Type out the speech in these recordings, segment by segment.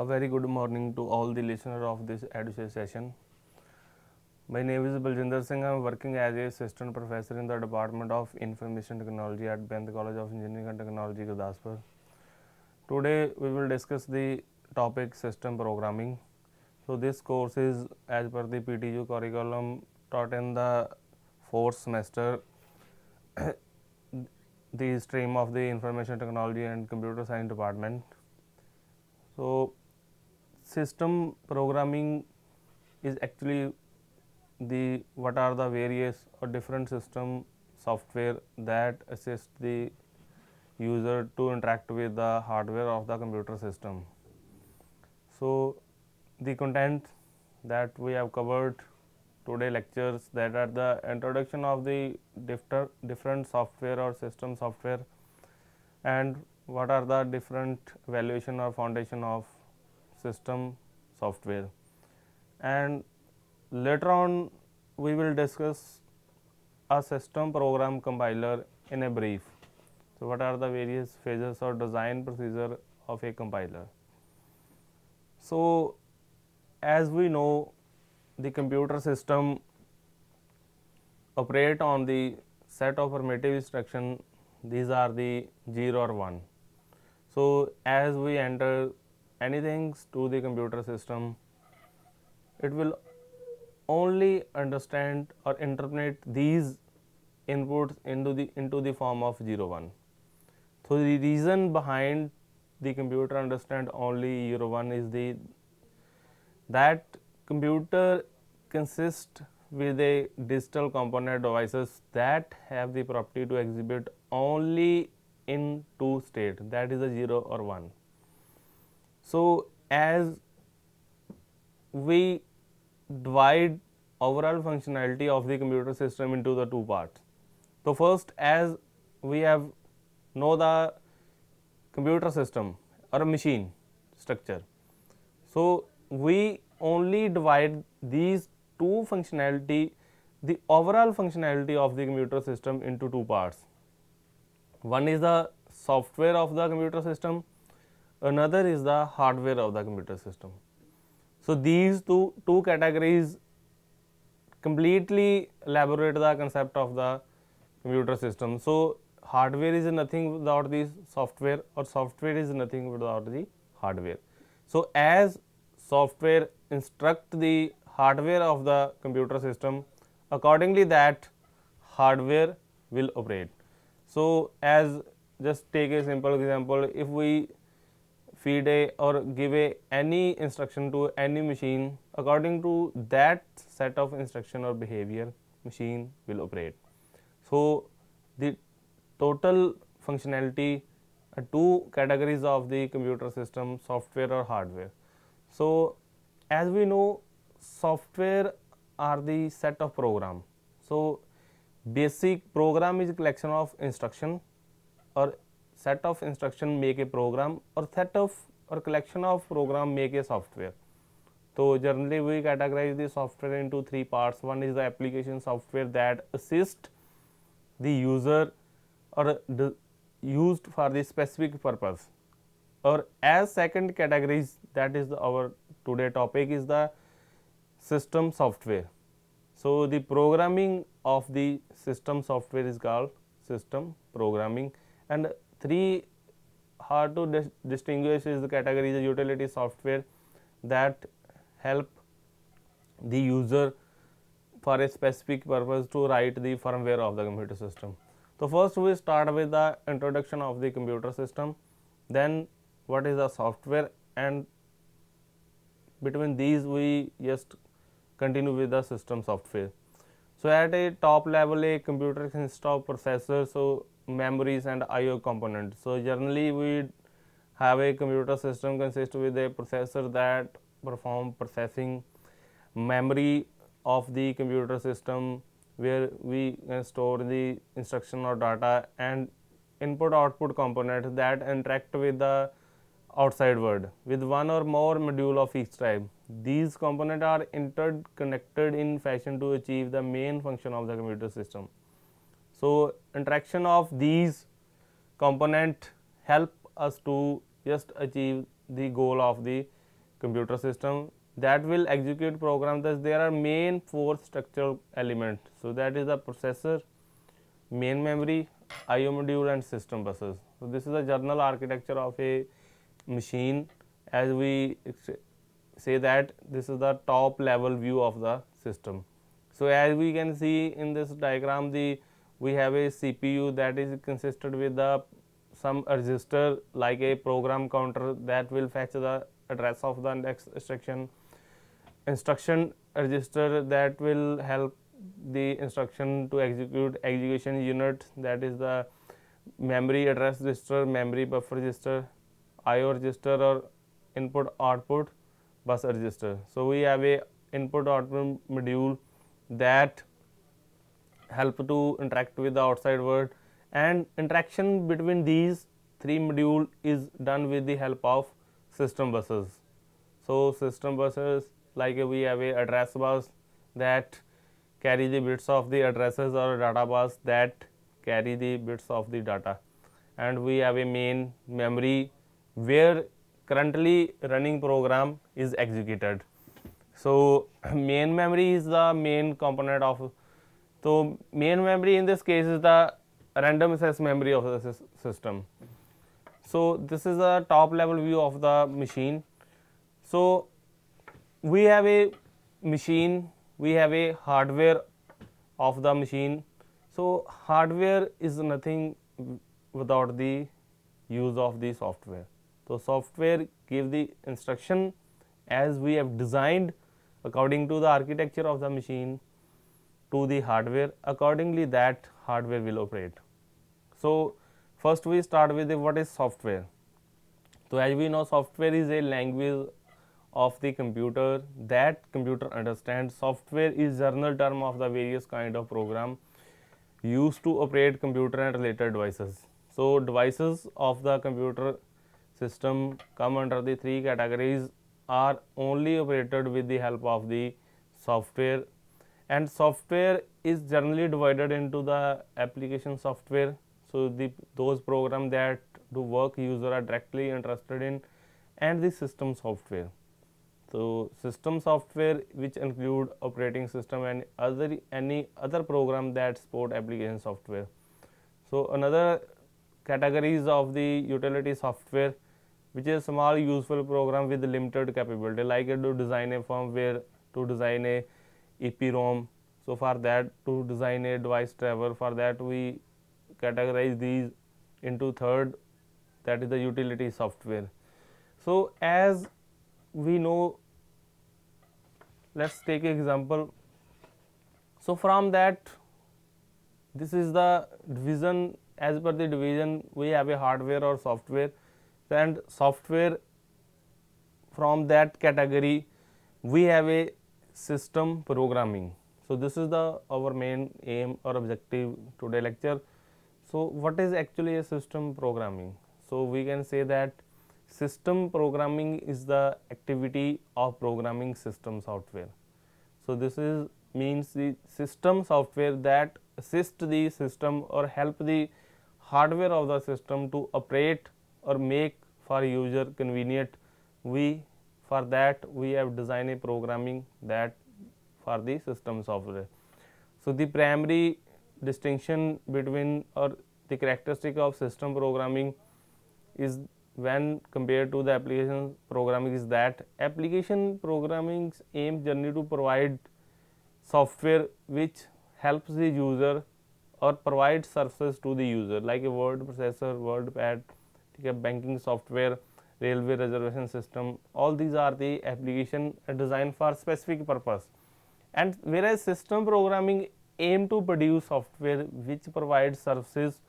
A very good morning to all the listeners of this education session. My name is Baljinder Singh. I am working as a assistant professor in the Department of Information Technology at Bend College of Engineering and Technology, Gurdaspur. Today we will discuss the topic system programming. So this course is as per the PTU curriculum taught in the fourth semester, the stream of the Information Technology and Computer Science department. So system programming is actually the what are the various or different system software that assist the user to interact with the hardware of the computer system. So the content that we have covered today lectures, that are the introduction of the different software or system software, and what are the different evaluation or foundation of system software, and later on we will discuss a system program compiler in a brief. So what are the various phases or design procedure of a compiler? So as we know, the computer system operate on the set of primitive instruction. These are the 0 or 1. So as we enter anything to the computer system, it will only understand or interpret these inputs into the form of 0 1. So the reason behind the computer understand only 0 1 is that computer consists with a digital component devices that have the property to exhibit only in two states, that is a 0 or 1. So as we divide overall functionality of the computer system into the two parts. So first, as we have know the computer system or a machine structure, so we only divide these two functionality, the overall functionality of the computer system, into two parts. One is the software of the computer system, another is the hardware of the computer system. So these two categories completely elaborate the concept of the computer system. So hardware is nothing without the software, or software is nothing without the hardware. So as software instruct the hardware of the computer system, accordingly that hardware will operate. So as just take a simple example, if we feed a or give a any instruction to any machine, according to that set of instruction or behavior, machine will operate. So the total functionality, two categories of the computer system, software or hardware. So as we know, software are the set of program. So basic program is a collection of instruction, or set of instruction make a program, or set of or collection of program make a software. So generally we categorize the software into three parts. One is the application software that assist the user or used for the specific purpose, or as second categories, that is our today topic, is the system software. So the programming of the system software is called system programming. And three hard to distinguish is the category, the utility software that help the user for a specific purpose to write the firmware of the computer system. So first we start with the introduction of the computer system, then what is the software, and between these we just continue with the system software. So at a top level, a computer consists of processors, so memories and I/O components. So generally we have a computer system consists with a processor that perform processing, memory of the computer system where we can store the instruction or data, and input output components that interact with the outside world with one or more module of each type. These components are interconnected in fashion to achieve the main function of the computer system. So interaction of these component help us to just achieve the goal of the computer system that will execute program. Thus there are main four structural elements. So that is the processor, main memory, IO module and system buses. So this is the general architecture of a machine. As we say that this is the top level view of the system. So as we can see in this diagram, we have a CPU that is consisted with the some register like a program counter that will fetch the address of the next instruction register that will help the instruction to execute execution unit, that is the memory address register, memory buffer register, IO register or input output bus register. So we have a input output module that help to interact with the outside world, and interaction between these three module is done with the help of system buses. So system buses, like we have a address bus that carry the bits of the addresses, or data bus that carry the bits of the data, and we have a main memory where currently running program is executed. So main memory is the main component of, so main memory in this case is the random access memory of the system. So this is the top level view of the machine. So we have a machine, we have a hardware of the machine. So hardware is nothing without the use of the software. So software give the instruction as we have designed according to the architecture of the machine to the hardware. Accordingly that hardware will operate. So first we start with what is software. So as we know, software is a language of the computer that computer understands. Software is general term of the various kind of program used to operate computer and related devices. So devices of the computer system come under the three categories, are only operated with the help of the software, and software is generally divided into the application software. So those programs that do work user are directly interested in, and the system software. So system software which include operating system and any other program that support application software. So another categories of the utility software, which is small useful program with limited capability, like to design a firmware, to design a EPROM. So for that, to design a device driver, for that we categorize these into third, that is the utility software. So as we know, let's take an example. So from that, this is the division. As per the division, we have a hardware or software, and software, from that category we have a system programming. So this is the our main aim or objective today lecture. So what is actually a system programming? So we can say that system programming is the activity of programming system software. So this is means the system software that assist the system or help the hardware of the system to operate or make for user convenient. We for that we have designed a programming that for the system software. So the primary distinction between or the characteristic of system programming is when compared to the application programming is that application programming aims generally to provide software which helps the user or provides services to the user, like a word processor, word pad, banking software, railway reservation system. All these are the application designed for specific purpose, and whereas system programming aim to produce software which provides services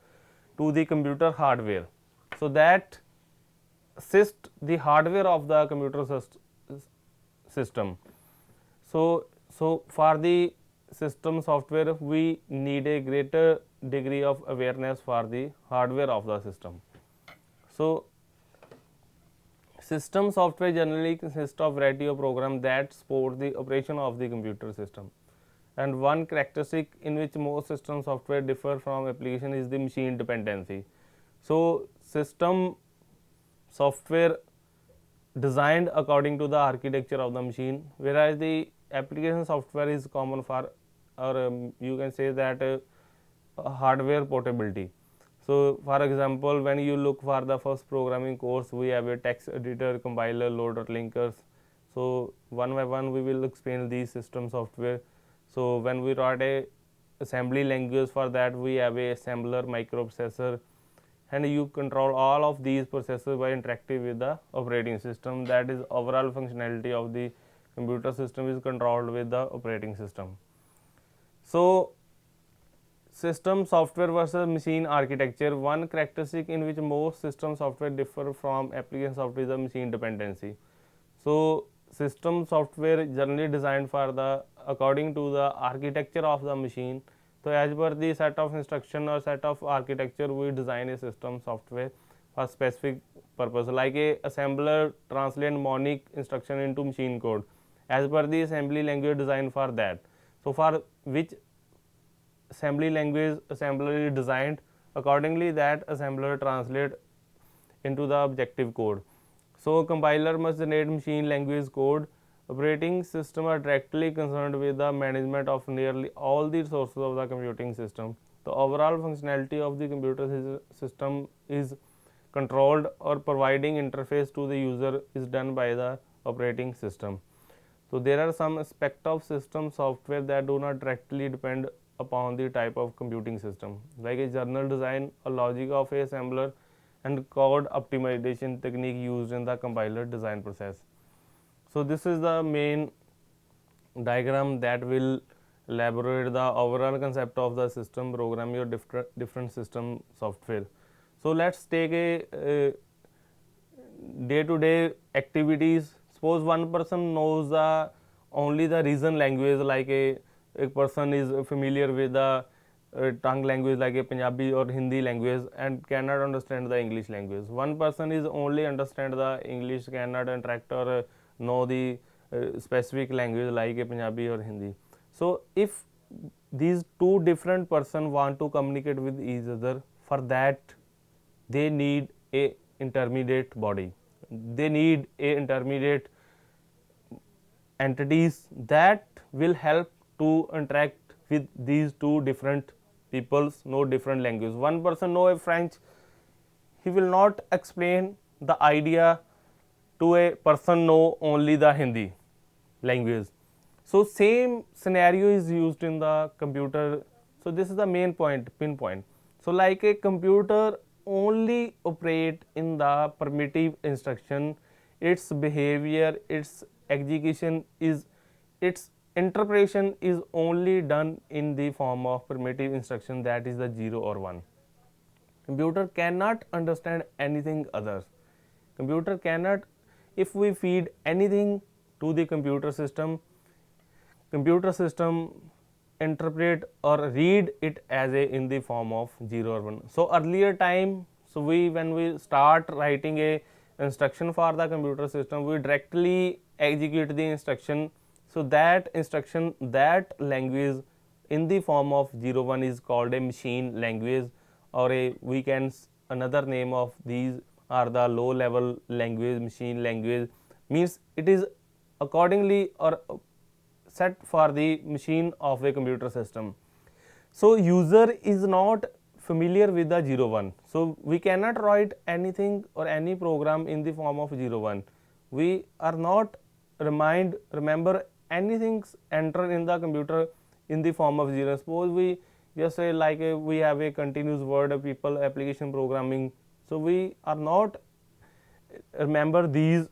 to the computer hardware, so that assist the hardware of the computer system. So for the system software we need a greater degree of awareness for the hardware of the system. So system software generally consists of variety of programs that support the operation of the computer system, and one characteristic in which most system software differ from application is the machine dependency. So system software designed according to the architecture of the machine, whereas the application software is common for, or you can say that hardware portability. So for example, when you look for the first programming course, we have a text editor, compiler, loader, linkers. So one by one we will explain these system software. So when we write a assembly language, for that we have a assembler, microprocessor, and you control all of these processes by interacting with the operating system. That is, overall functionality of the computer system is controlled with the operating system. So system software versus machine architecture. One characteristic in which most system software differ from application software is the machine dependency. So system software generally designed for the according to the architecture of the machine. So as per the set of instruction or set of architecture, we design a system software for specific purpose. Like a assembler translate mnemonic instruction into machine code as per the assembly language designed for that. So for which assembly language assembler is designed, accordingly that assembler translate into the objective code. So compiler must generate machine language code. Operating system are directly concerned with the management of nearly all the resources of the computing system. The overall functionality of the computer system is controlled, or providing interface to the user is done by the operating system. So there are some aspects of system software that do not directly depend upon the type of computing system, like a journal design, a logic of a assembler, and code optimization technique used in the compiler design process. So this is the main diagram that will elaborate the overall concept of the system program, your different system software. So let's take a day-to-day activities. Suppose one person knows the only the region language, like a person is familiar with the tongue language like a Punjabi or Hindi language and cannot understand the English language. One person is only understand the English, cannot interact or know the specific language like a Punjabi or Hindi. So if these two different person want to communicate with each other, for that they need a intermediate body, they need a intermediate entities that will help to interact with these two different peoples know different language. One person know a French, he will not explain the idea to a person know only the Hindi language. So same scenario is used in the computer. So this is the main point, pinpoint. So like a computer only operate in the primitive instruction, its behavior, its execution is, its interpretation is only done in the form of primitive instruction, that is the 0 or 1. Computer cannot understand anything others. Computer cannot, if we feed anything to the computer system interpret or read it as a in the form of 0 or 1. So earlier time, so when we start writing a instruction for the computer system, we directly execute the instruction. So that instruction, that language in the form of 0 1 is called a machine language, or a we can another name of these are the low level language. Machine language means it is accordingly or set for the machine of a computer system. So user is not familiar with the 0 1. So we cannot write anything or any program in the form of 0 1. We are not remember anything enter in the computer in the form of 0. Suppose we just say like we have a continuous word people application programming. So we are not remember these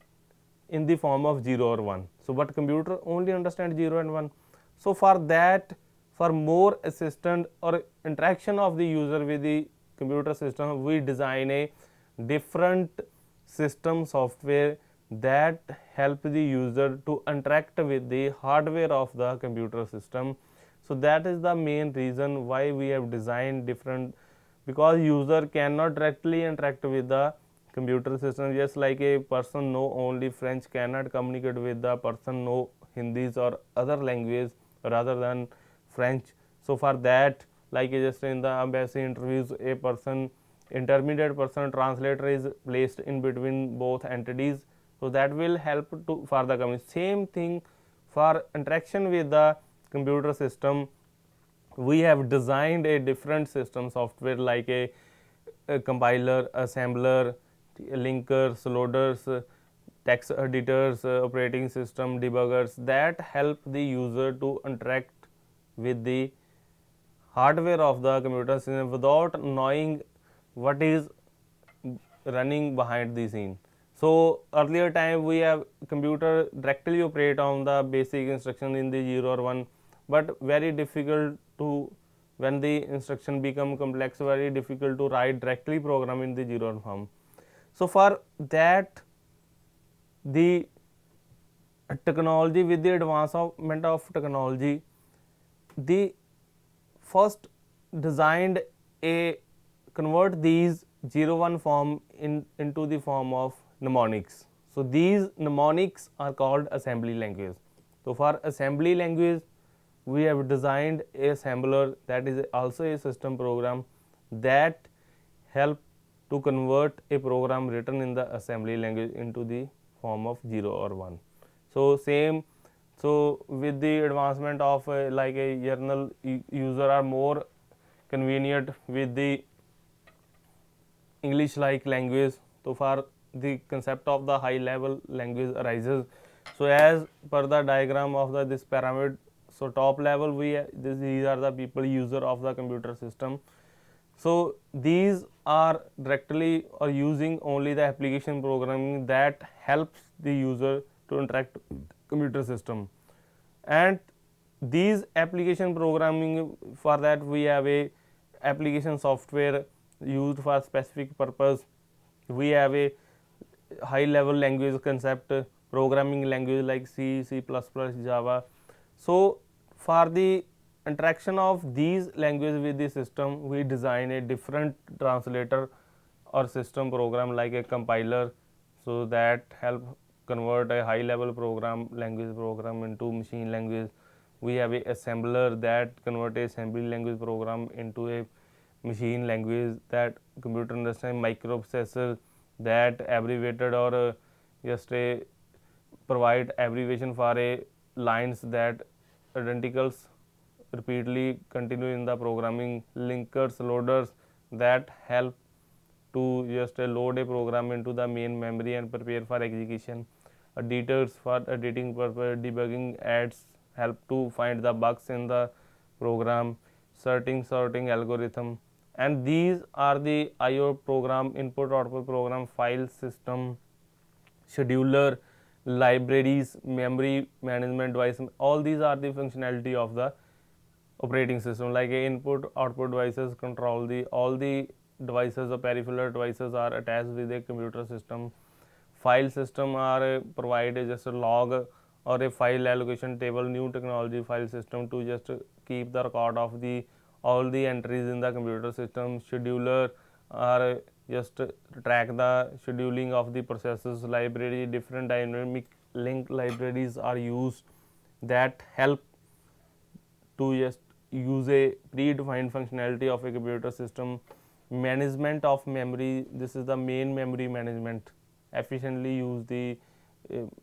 in the form of 0 or 1. So but computer only understand 0 and 1. So for that, for more assistant or interaction of the user with the computer system, we design a different system software that help the user to interact with the hardware of the computer system. So that is the main reason why we have designed different, because user cannot directly interact with the computer system. Just like a person know only French cannot communicate with the person know Hindis or other language rather than French. So for that, like just in the embassy interviews, a person intermediate person translator is placed in between both entities So that will help to for the communication. Same thing for interaction with the computer system. We have designed a different system software like a compiler, assembler, linkers, loaders, text editors, operating system debuggers that help the user to interact with the hardware of the computer system without knowing what is running behind the scene. So earlier time we have computer directly operate on the basic instruction in the 0 or 1, but very difficult to, when the instruction become complex, very difficult to write directly program in the 0 form. So for that, the technology, with the advancement of technology, the first designed a convert these 0 1 form into the form of mnemonics. So these mnemonics are called assembly language. So for assembly language, we have designed a assembler that is also a system program that help to convert a program written in the assembly language into the form of 0 or 1. So same, so with the advancement of like a journal, user are more convenient with the English like language. So for the concept of the high level language arises. So as per the diagram of this pyramid, so top level these are the people user of the computer system. So these are directly or using only the application programming that helps the user to interact with computer system. And these application programming, for that we have a application software used for specific purpose. We have a high level language concept, programming language like C, C++, Java. So for the interaction of these languages with the system, we design a different translator or system program like a compiler, so that help convert a high level program language program into machine language. We have a assembler that convert a assembly language program into a machine language that computer understand, microprocessor that abbreviated or just a provide abbreviation for a lines that identicals repeatedly continue in the programming, linkers, loaders that help to just load a program into the main memory and prepare for execution, editors for editing purpose, debugging adds help to find the bugs in the program, sorting algorithm. And these are the IO program, input output program, file system, scheduler, libraries, memory management device. All these are the functionality of the operating system, like a input output devices control the all the devices or peripheral devices are attached with a computer system. File system are provide just a log or a file allocation table, new technology file system to just keep the record of the all the entries in the computer system. Scheduler are just track the scheduling of the processes. Library, different dynamic link libraries are used that help to just use a predefined functionality of a computer system. Management of memory, this is the main memory management, efficiently use the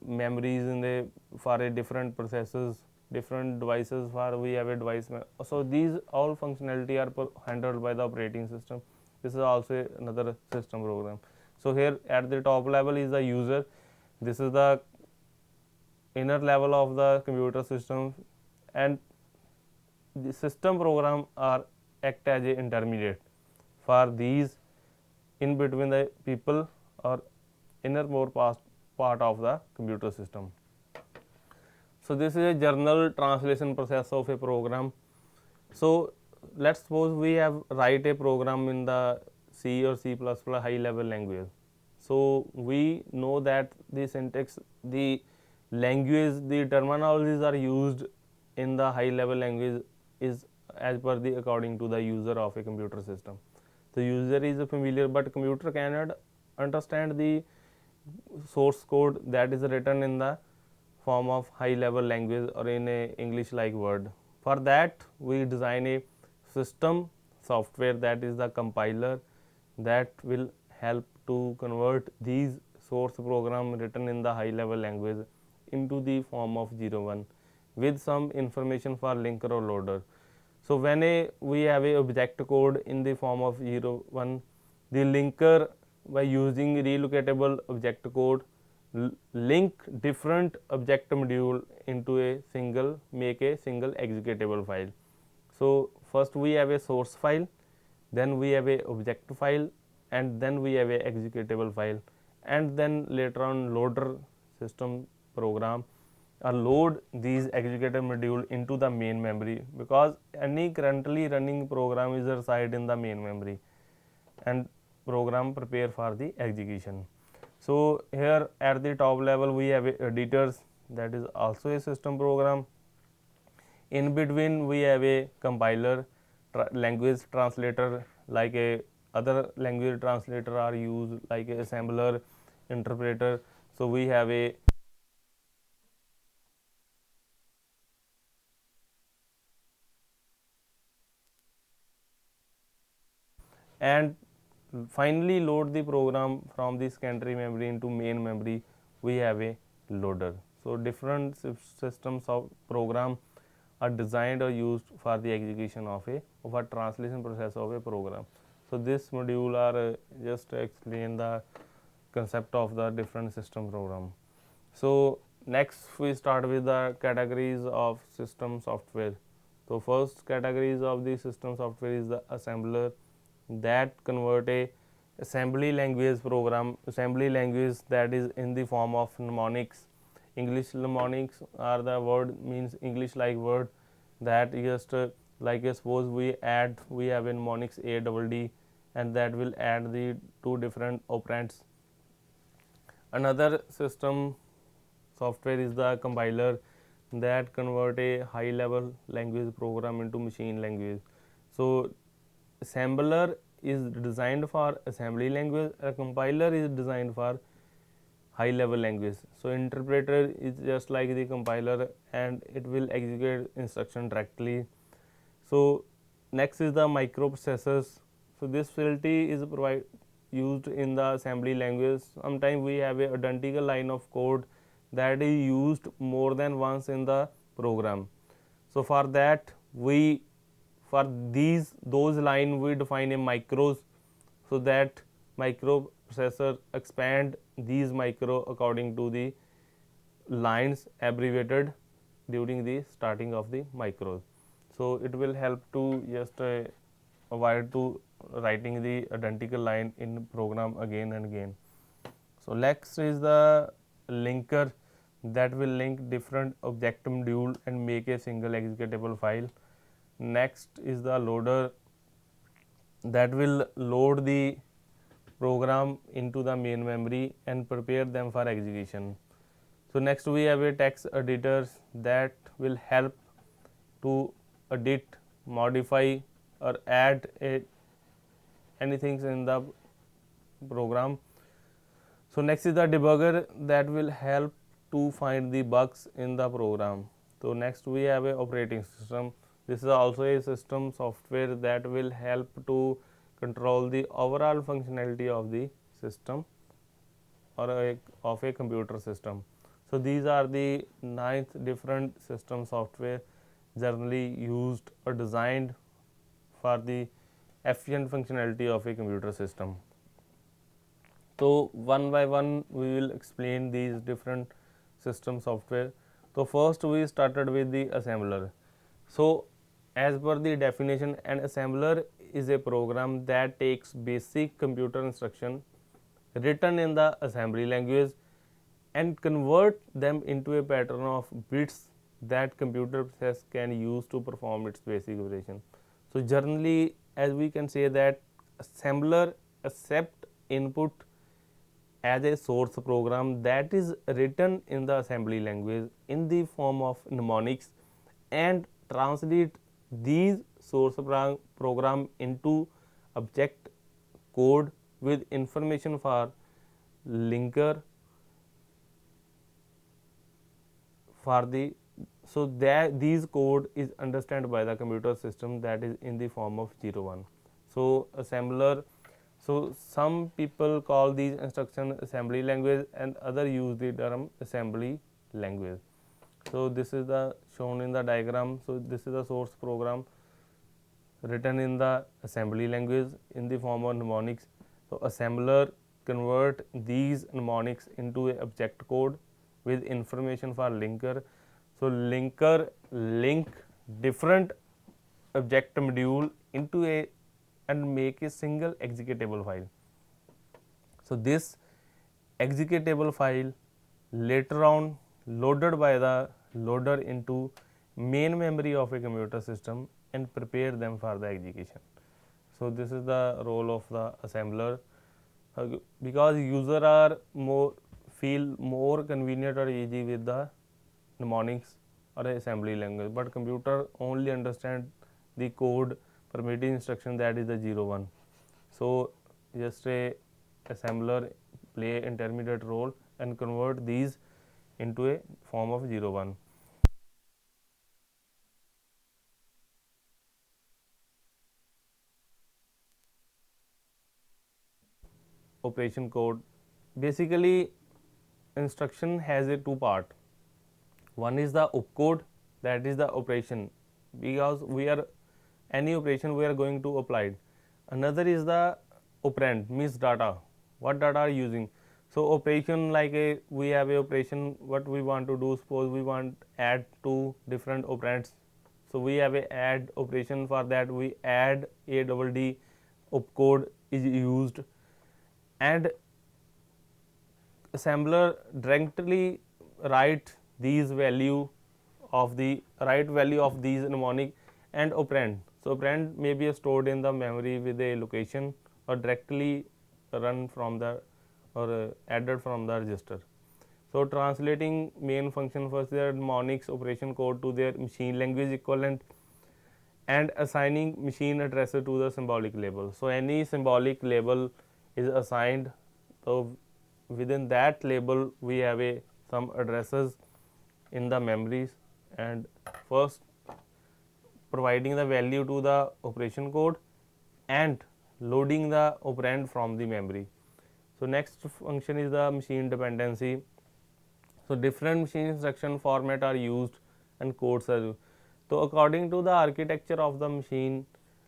memories in the for a different processes, different devices for we have a device. So these all functionality are handled by the operating system. This is also another system program. So here at the top level is the user, this is the inner level of the computer system, and the system program are act as a intermediate for these in between the people or innermost part of the computer system. So this is a journal translation process of a program. So let's suppose we have write a program in the C or C++ high level language. So we know that the syntax, the language, the terminologies are used in the high level language is as per the according to the user of a computer system. The user is familiar, but computer cannot understand the source code that is written in the form of high level language or in a English like word. For that we design a system software that is the compiler that will help to convert these source program written in the high level language into the form of 01 with some information for linker or loader. So when we have a object code in the form of 01, the linker by using relocatable object code link different object module into a single, make a single executable file. So first we have a source file, then we have a object file, and then we have a executable file, and then later on loader system program load these executable module into the main memory, because any currently running program is reside in the main memory and program prepare for the execution. So here at the top level we have editors, that is also a system program. In between we have a compiler, language translator, like a other language translator are used, like a assembler, interpreter. So we have a and finally load the program from the secondary memory into main memory, we have a loader. So different systems of program are designed or used for the execution of a translation process of a program. So this module are just to explain the concept of the different system program. So next we start with the categories of system software. So first categories of the system software is the assembler, that convert a assembly language program, assembly language that is in the form of mnemonics. English mnemonics are the word means English like word that just like suppose we have a mnemonics a double d, and that will add the two different operands. Another system software is the compiler that convert a high level language program into machine language. So assembler is designed for assembly language, a compiler is designed for high level language. So interpreter is just like the compiler and it will execute instruction directly. So next is the microprocessors. So this facility is used in the assembly language. Sometimes we have a identical line of code that is used more than once in the program. So for that we for those line we define a micros, so that microprocessor expand these micro according to the lines abbreviated during the starting of the micros. So it will help to just avoid to writing the identical line in program again and again. So next is the linker that will link different object module and make a single executable file. Next is the loader that will load the program into the main memory and prepare them for execution. So next we have a text editors that will help to edit, modify or add anything in the program. So next is the debugger that will help to find the bugs in the program. So next we have a operating system. This is also a system software that will help to control the overall functionality of the system or of a computer system. So these are the 9 different system software generally used or designed for the efficient functionality of a computer system. So one by one we will explain these different system software. So first we started with the assembler. So as per the definition, an assembler is a program that takes basic computer instruction written in the assembly language and convert them into a pattern of bits that computer process can use to perform its basic operation. So generally, as we can say that assembler accept input as a source program that is written in the assembly language in the form of mnemonics and translate these source program into object code with information for linker for the so that these code is understood by the computer system that is in the form of 01. So assembler So some people call these instruction assembly language and other use the term assembly language. So this is the shown in the diagram. So this is the source program written in the assembly language in the form of mnemonics. So assembler convert these mnemonics into a object code with information for linker. So linker link different object module into a and make a single executable file. So this executable file later on loaded by the loader into main memory of a computer system and prepare them for the execution. So this is the role of the assembler, because user are more feel more convenient or easy with the mnemonics or assembly language, but computer only understand the code permitting instruction, that is the 0 1. So just a assembler play intermediate role and convert these into a form of 0 1. Operation code, basically instruction has a two part. One is the opcode, that is the operation, because we are any operation we are going to apply it. Another is the operand, means data, what data are using. So operation, like a we have a operation, what we want to do, suppose we want add two different operands. So we have a add operation, for that we add a double d opcode is used, and assembler directly write these value of the right value of these mnemonic and operand. So operand may be stored in the memory with a location or directly run from the or added from the register. So translating main function first their mnemonics operation code to their machine language equivalent, and assigning machine addresses to the symbolic label. So any symbolic label is assigned. So within that label we have a some addresses in the memories, and first providing the value to the operation code and loading the operand from the memory. So next function is the machine dependency. So different machine instruction format are used and codes are used. So according to the architecture of the machine,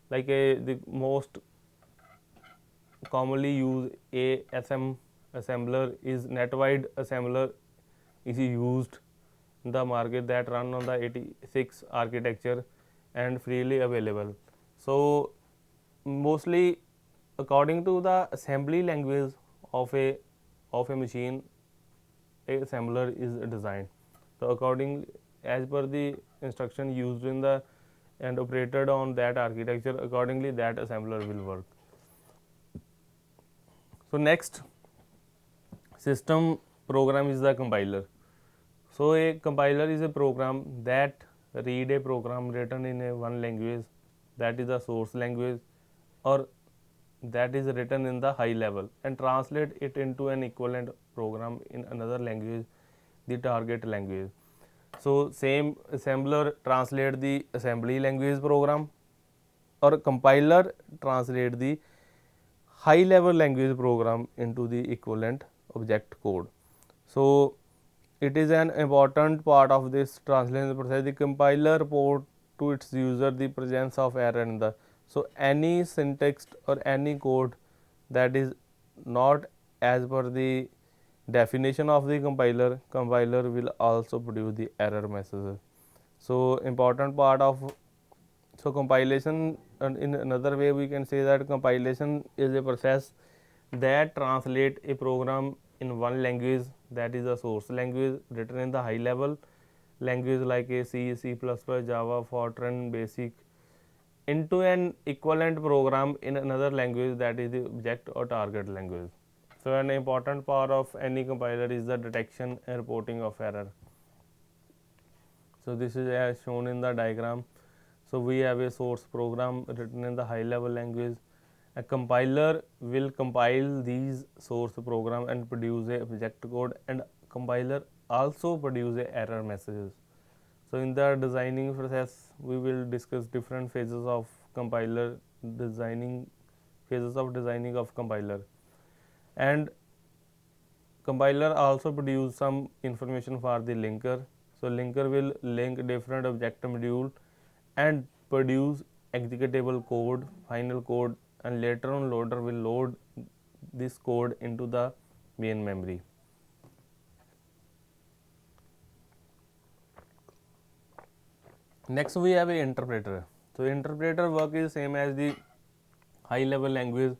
like the most commonly used ASM assembler is net wide assembler is used in the market, that run on the 86 architecture and freely available. So mostly according to the assembly language of a machine, a assembler is designed. So according as per the instruction used in the and operated on that architecture, accordingly that assembler will work. So next system program is the compiler. So a compiler is a program that read a program written in a one language, that is the source language, or that is written in the high level, and translate it into an equivalent program in another language, the target language. So same assembler translate the assembly language program, or compiler translate the high level language program into the equivalent object code. So it is an important part of this translation process. The compiler report to its user the presence of error in the, so any syntax or any code that is not as per the definition of the compiler will also produce the error messages. So important part of, so compilation, and in another way we can say that compilation is a process that translate a program in one language, that is a source language written in the high level language like a C, C++, Java, Fortran, Basic, into an equivalent program in another language, that is the object or target language. So an important part of any compiler is the detection and reporting of error. So this is as shown in the diagram. So we have a source program written in the high level language. A compiler will compile these source program and produce a object code, and compiler also produce a error messages. So in the designing process we will discuss different phases of compiler designing phases of designing of compiler. And compiler also produce some information for the linker. So linker will link different object module and produce executable code, final code, and later on loader will load this code into the main memory. Next we have a interpreter. So interpreter work is same as the high level language